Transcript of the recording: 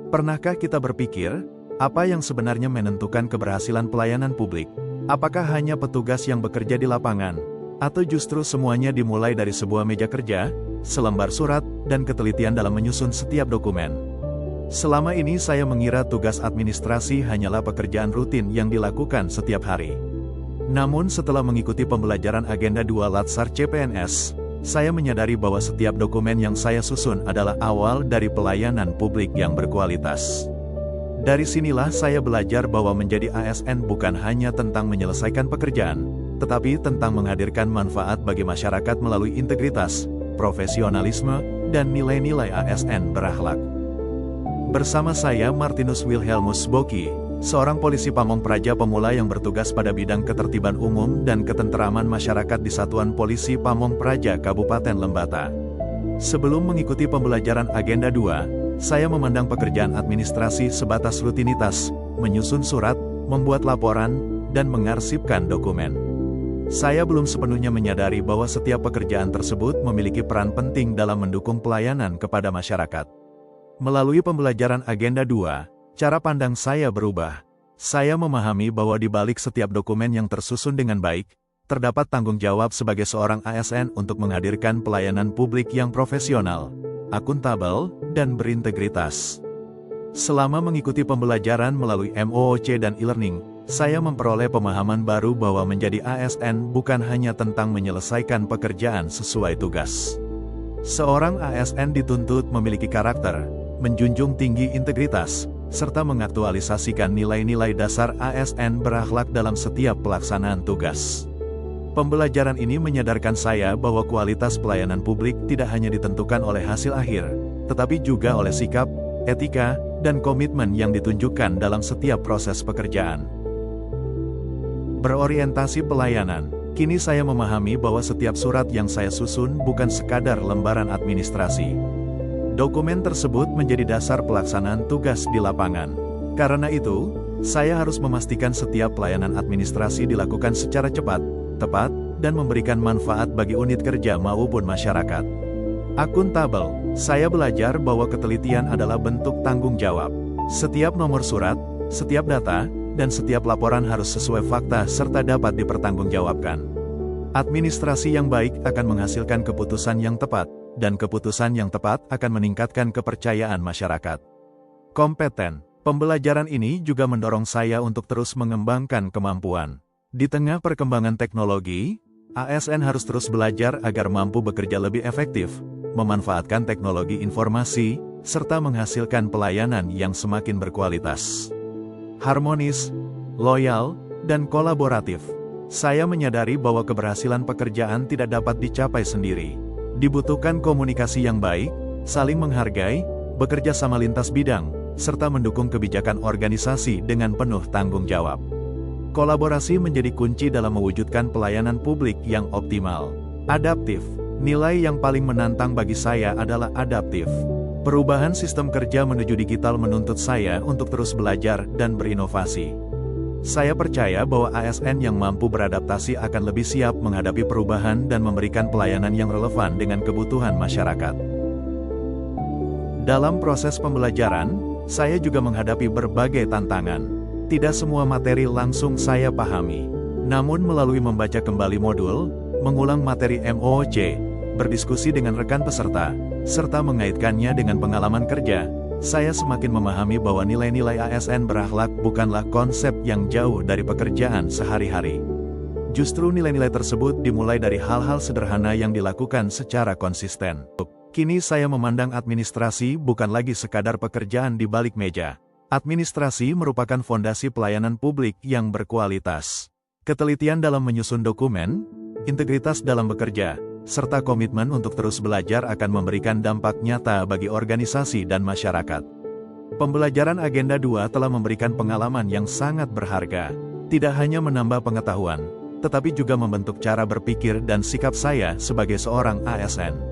Pernahkah kita berpikir, apa yang sebenarnya menentukan keberhasilan pelayanan publik? Apakah hanya petugas yang bekerja di lapangan? Atau justru semuanya dimulai dari sebuah meja kerja, selembar surat, dan ketelitian dalam menyusun setiap dokumen? Selama ini saya mengira tugas administrasi hanyalah pekerjaan rutin yang dilakukan setiap hari. Namun setelah mengikuti pembelajaran Agenda 2 Latsar CPNS, saya menyadari bahwa setiap dokumen yang saya susun adalah awal dari pelayanan publik yang berkualitas. Dari sinilah saya belajar bahwa menjadi ASN bukan hanya tentang menyelesaikan pekerjaan, tetapi tentang menghadirkan manfaat bagi masyarakat melalui integritas, profesionalisme, dan nilai-nilai ASN berakhlak. Bersama saya Martinus Wilhelmus Boki, seorang polisi Pamong Praja pemula yang bertugas pada bidang ketertiban umum dan ketenteraman masyarakat di Satuan Polisi Pamong Praja Kabupaten Lembata. Sebelum mengikuti pembelajaran Agenda 2, saya memandang pekerjaan administrasi sebatas rutinitas, menyusun surat, membuat laporan, dan mengarsipkan dokumen. Saya belum sepenuhnya menyadari bahwa setiap pekerjaan tersebut memiliki peran penting dalam mendukung pelayanan kepada masyarakat. Melalui pembelajaran Agenda 2, cara pandang saya berubah. Saya memahami bahwa di balik setiap dokumen yang tersusun dengan baik, terdapat tanggung jawab sebagai seorang ASN untuk menghadirkan pelayanan publik yang profesional, akuntabel, dan berintegritas. Selama mengikuti pembelajaran melalui MOOC dan e-learning, saya memperoleh pemahaman baru bahwa menjadi ASN bukan hanya tentang menyelesaikan pekerjaan sesuai tugas. Seorang ASN dituntut memiliki karakter, menjunjung tinggi integritas, serta mengaktualisasikan nilai-nilai dasar ASN berakhlak dalam setiap pelaksanaan tugas. Pembelajaran ini menyadarkan saya bahwa kualitas pelayanan publik tidak hanya ditentukan oleh hasil akhir, tetapi juga oleh sikap, etika, dan komitmen yang ditunjukkan dalam setiap proses pekerjaan. Berorientasi pelayanan, kini saya memahami bahwa setiap surat yang saya susun bukan sekadar lembaran administrasi. Dokumen tersebut menjadi dasar pelaksanaan tugas di lapangan. Karena itu, saya harus memastikan setiap pelayanan administrasi dilakukan secara cepat, tepat, dan memberikan manfaat bagi unit kerja maupun masyarakat. Akuntabel, saya belajar bahwa ketelitian adalah bentuk tanggung jawab. Setiap nomor surat, setiap data, dan setiap laporan harus sesuai fakta serta dapat dipertanggungjawabkan. Administrasi yang baik akan menghasilkan keputusan yang tepat, dan keputusan yang tepat akan meningkatkan kepercayaan masyarakat. Kompeten, pembelajaran ini juga mendorong saya untuk terus mengembangkan kemampuan. Di tengah perkembangan teknologi, ASN harus terus belajar agar mampu bekerja lebih efektif, memanfaatkan teknologi informasi, serta menghasilkan pelayanan yang semakin berkualitas, harmonis, loyal, dan kolaboratif. Saya menyadari bahwa keberhasilan pekerjaan tidak dapat dicapai sendiri. Dibutuhkan komunikasi yang baik, saling menghargai, bekerja sama lintas bidang, serta mendukung kebijakan organisasi dengan penuh tanggung jawab. Kolaborasi menjadi kunci dalam mewujudkan pelayanan publik yang optimal. Adaptif, nilai yang paling menantang bagi saya adalah adaptif. Perubahan sistem kerja menuju digital menuntut saya untuk terus belajar dan berinovasi. Saya percaya bahwa ASN yang mampu beradaptasi akan lebih siap menghadapi perubahan dan memberikan pelayanan yang relevan dengan kebutuhan masyarakat. Dalam proses pembelajaran, saya juga menghadapi berbagai tantangan. Tidak semua materi langsung saya pahami. Namun melalui membaca kembali modul, mengulang materi MOOC, berdiskusi dengan rekan peserta, serta mengaitkannya dengan pengalaman kerja, saya semakin memahami bahwa nilai-nilai ASN berakhlak bukanlah konsep yang jauh dari pekerjaan sehari-hari. Justru nilai-nilai tersebut dimulai dari hal-hal sederhana yang dilakukan secara konsisten. Kini saya memandang administrasi bukan lagi sekadar pekerjaan di balik meja. Administrasi merupakan fondasi pelayanan publik yang berkualitas. Ketelitian dalam menyusun dokumen, integritas dalam bekerja, serta komitmen untuk terus belajar akan memberikan dampak nyata bagi organisasi dan masyarakat. Pembelajaran Agenda 2 telah memberikan pengalaman yang sangat berharga. Tidak hanya menambah pengetahuan, tetapi juga membentuk cara berpikir dan sikap saya sebagai seorang ASN.